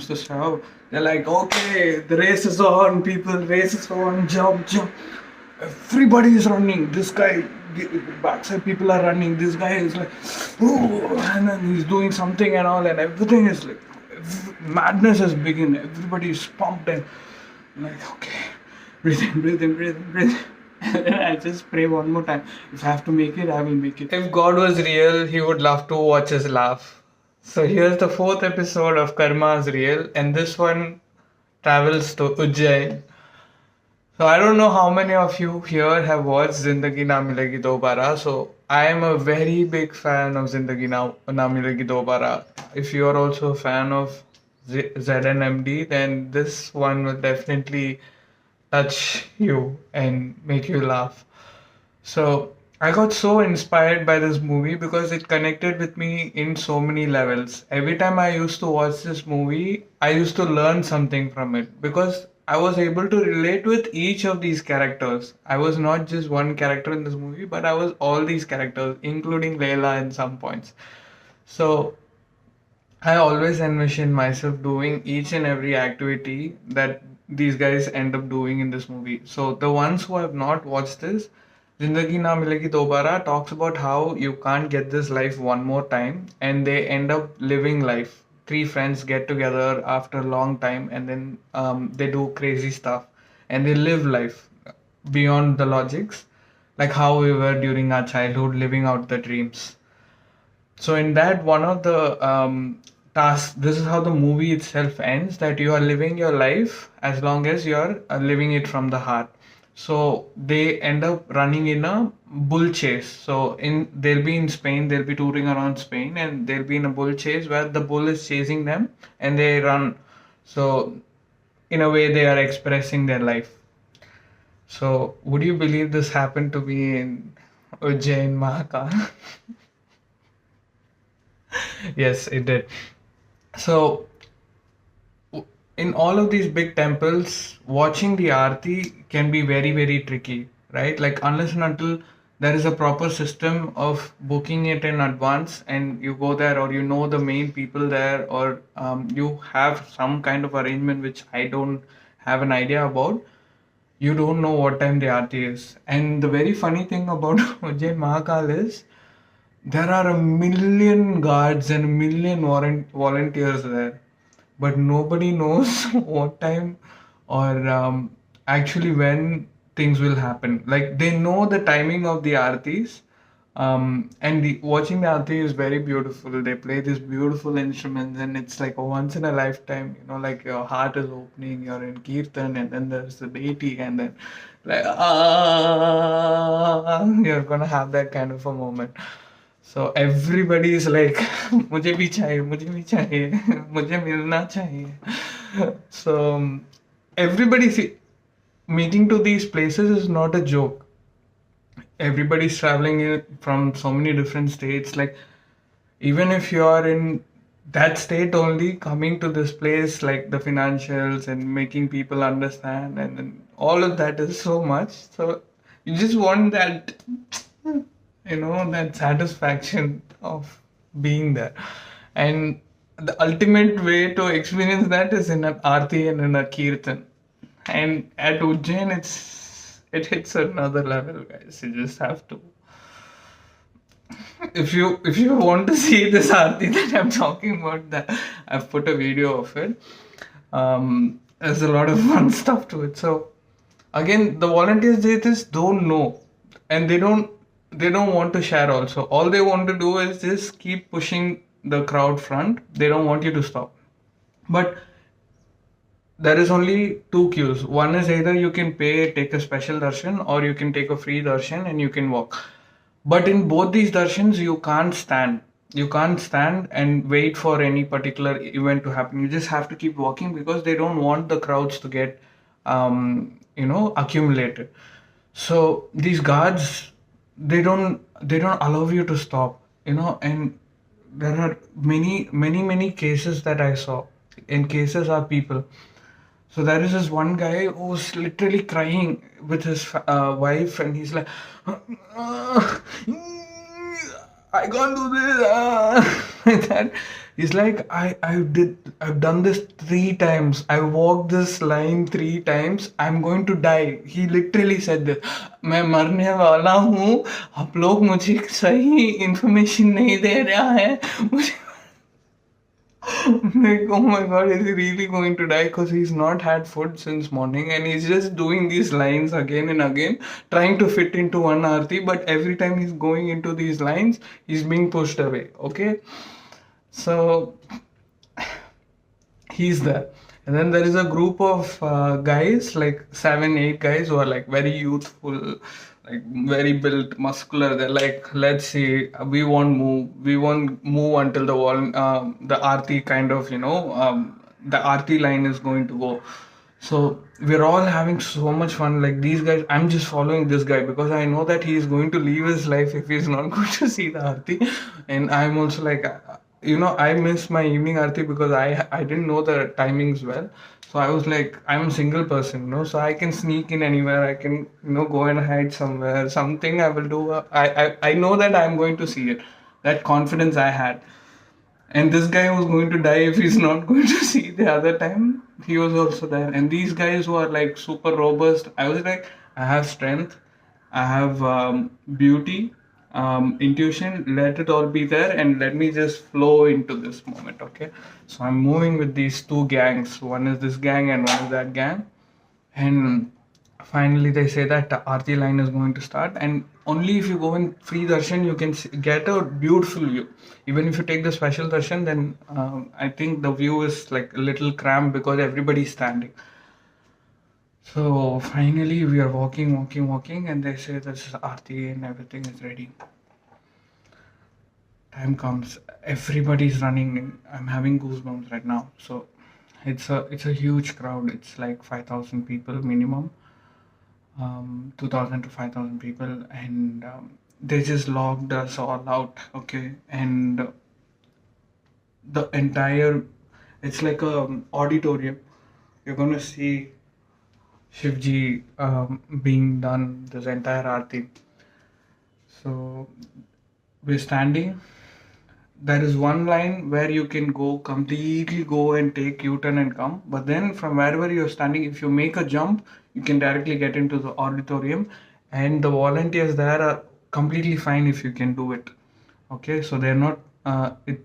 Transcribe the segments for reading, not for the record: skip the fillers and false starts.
to show. They're like, okay, the race is on, people, race is on, jump, jump. Everybody is running. This guy, backside people are running. This guy is like, oh, and then he's doing something and all, and everything is like, madness has begun. Everybody is pumped and like, okay, breathe in, breathe in, breathe in, breathe in. And I just pray one more time. If I have to make it, I will make it. If God was real, he would love to watch us laugh. So here's the fourth episode of Karma is Real, and this one travels to Ujjain. So I don't know how many of you here have watched Zindagi Na Milegi Dobara. So I am a very big fan of Zindagi Na Milegi Dobara. If you are also a fan of ZNMD, then this one will definitely touch you and make you laugh. So I got so inspired by this movie because it connected with me in so many levels. Every time I used to watch this movie, I used to learn something from it because I was able to relate with each of these characters. I was not just one character in this movie, but I was all these characters, including Layla in some points. So I always envision myself doing each and every activity that these guys end up doing in this movie. So the ones who have not watched this, Zindagi Na Milegi Dobara talks about how you can't get this life one more time, and they end up living life. Three friends get together after a long time, and then they do crazy stuff, and they live life beyond the logics, like how we were during our childhood, living out the dreams. So in that, one of the tasks, this is how the movie itself ends, that you are living your life as long as you're living it from the heart. So they end up running in a bull chase. So they'll be in Spain, they'll be touring around Spain, and they'll be in a bull chase where the bull is chasing them and they run. So in a way, they are expressing their life. So would you believe this happened to me in Ujjain, Mahakal? Yes, it did. So, in all of these big temples, watching the aarti can be very, very tricky, right? Like, unless and until there is a proper system of booking it in advance and you go there, or you know the main people there, or you have some kind of arrangement which I don't have an idea about, you don't know what time the aarti is. And the very funny thing about Ujjain Mahakal is there are a million guards and a million volunteers there, but nobody knows what time or actually when things will happen. Like they know the timing of the aartis, and watching the aarti is very beautiful. They play these beautiful instruments, and it's like a once in a lifetime. You know, like your heart is opening, you're in kirtan, and then there's the deity, and then like you're gonna have that kind of a moment. So everybody is like, मुझे भी चाहिए, मुझे भी चाहिए, मुझे मिलना चाहिए. So everybody see, meeting to these places is not a joke. Everybody's traveling from so many different states. Like even if you are in that state only, coming to this place, like the financials and making people understand, and then all of that is so much. So you just want that, that satisfaction of being there. And the ultimate way to experience that is in an aarti and in a kirtan. And at Ujjain, it hits another level, guys. You just have to. If you want to see this aarti that I'm talking about, that I've put a video of it. There's a lot of fun stuff to it. So again, the volunteers, they just don't know, and they don't want to share also. All they want to do is just keep pushing the crowd front. They don't want you to stop. But there is only two queues. One is either you can pay, take a special darshan, or you can take a free darshan and you can walk. But in both these darshans, you can't stand. You can't stand and wait for any particular event to happen. You just have to keep walking because they don't want the crowds to get, accumulated. So these guards, they don't allow you to stop. And there are many, many, many cases that I saw. In cases are people. So there is this one guy who's literally crying with his wife, and he's like, I can't do this. Like that. He's like, I've done this 3 times. I walked this line 3 times. I'm going to die. He literally said this. मैं मरने वाला हूँ. आप लोग मुझे सही information नहीं दे रहा है. मुझे like, oh my god, is he really going to die? Because he's not had food since morning and he's just doing these lines again and again, trying to fit into one arti. But every time he's going into these lines, he's being pushed away. Okay, so he's there. And then there is a group of guys, like 7, 8 guys who are like very youthful, like very built, muscular. They're like, let's see, we won't move until the wall, the arti kind of, the arti line is going to go. So we're all having so much fun. Like these guys, I'm just following this guy because I know that he is going to leave his life if he's not going to see the arti. And I'm also like, I miss my evening arti because I didn't know the timings well. So I was like, I'm a single person, so I can sneak in anywhere. I can, go and hide somewhere. Something I will do. I know that I'm going to see it. That confidence I had. And this guy was going to die if he's not going to see the other time. He was also there. And these guys who are like super robust, I was like, I have strength, I have beauty, intuition, let it all be there and let me just flow into this moment, okay? So I'm moving with these 2 gangs. One is this gang and one is that gang. And finally they say that the Aarti line is going to start, and only if you go in free darshan you can get a beautiful view. Even if you take the special darshan, then I think the view is like a little cramped because everybody's standing. So finally we are walking, and they say this Aarti and everything is ready. Time comes, everybody's running. I'm having goosebumps right now. So it's a huge crowd. It's like 5,000 people minimum. 2,000 to 5,000 people, and they just locked us all out, okay? And the entire, it's like a auditorium. You're gonna see Shivji being done, this entire aarti. So we're standing. There is one line where you can completely go and take U-turn and come. But then from wherever you're standing, if you make a jump, you can directly get into the auditorium. And the volunteers there are completely fine if you can do it. Okay, so they're not,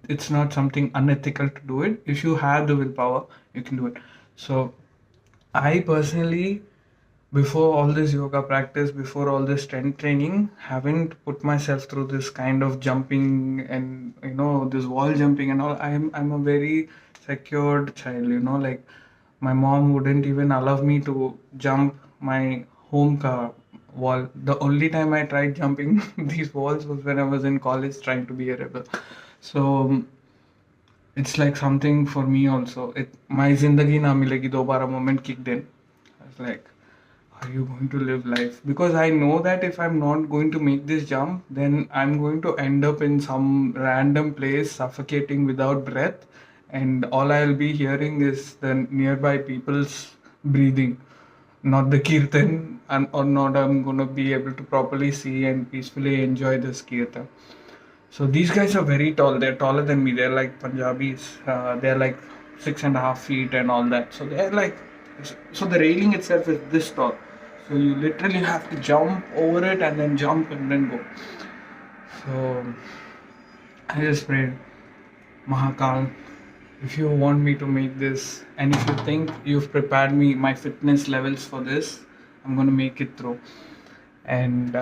it's not something unethical to do it. If you have the willpower, you can do it. So I personally, before all this yoga practice, before all this strength training, haven't put myself through this kind of jumping and this wall jumping and all. I'm a very secured child, like my mom wouldn't even allow me to jump my home car wall. The only time I tried jumping these walls was when I was in college trying to be a rebel. So it's like something for me also. My zindagi na milegi dobara moment kicked in. I was like, are you going to live life? Because I know that if I'm not going to make this jump, then I'm going to end up in some random place suffocating without breath, and all I'll be hearing is the nearby people's breathing, not the kirtan, or not I'm going to be able to properly see and peacefully enjoy this kirtan. So these guys are very tall. They're taller than me. They're like Punjabis. They're like 6.5 feet and all that. So they're like, so the railing itself is this tall. So you literally have to jump over it and then jump and then go. So I just prayed, Mahakal, if you want me to make this, and if you think you've prepared me, my fitness levels for this, I'm going to make it through. And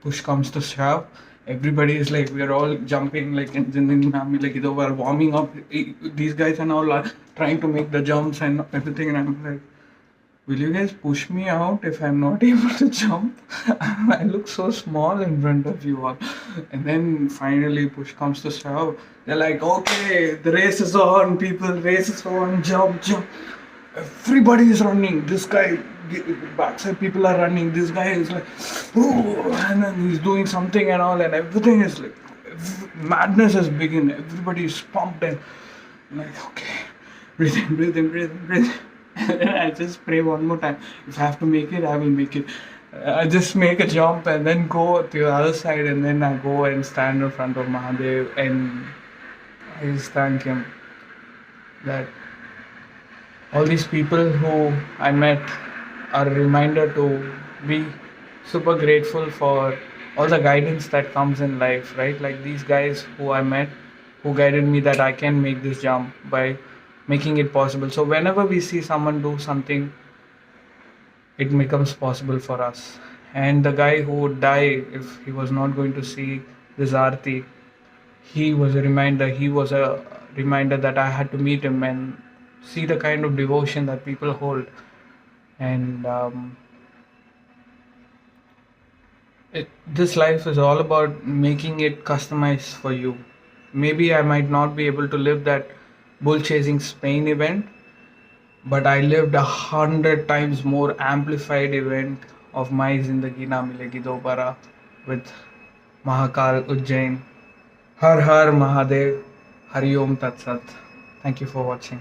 push comes to shove. Everybody is like, we're all jumping like we're warming up. These guys are now trying to make the jumps and everything, and I'm like, will you guys push me out if I'm not able to jump? I look so small in front of you all. And then finally push comes to shove. They're like, okay, the race is on, people, race is on, jump. Everybody is running. This guy, backside people are running. This guy is like, oh, and then he's doing something and all, and everything is like, madness has begun. Everybody is pumped and I'm like, okay, breathe in. And I just pray one more time. If I have to make it, I will make it. I just make a jump and then go to the other side, and then I go and stand in front of Mahadev and I just thank him that all these people who I met are a reminder to be super grateful for all the guidance that comes in life, right? Like these guys who I met who guided me that I can make this jump by making it possible. So whenever we see someone do something, it becomes possible for us. And the guy who would die if he was not going to see this Aarti, he was a reminder that I had to meet him and see the kind of devotion that people hold. And this life is all about making it customized for you. Maybe I might not be able to live that bull chasing Spain event, but I lived 100 times more amplified event of my Zindagi Na Milegi Dobara with Mahakal Ujjain. Har Har Mahadev. Hari Om Tat Sat. Thank you for watching.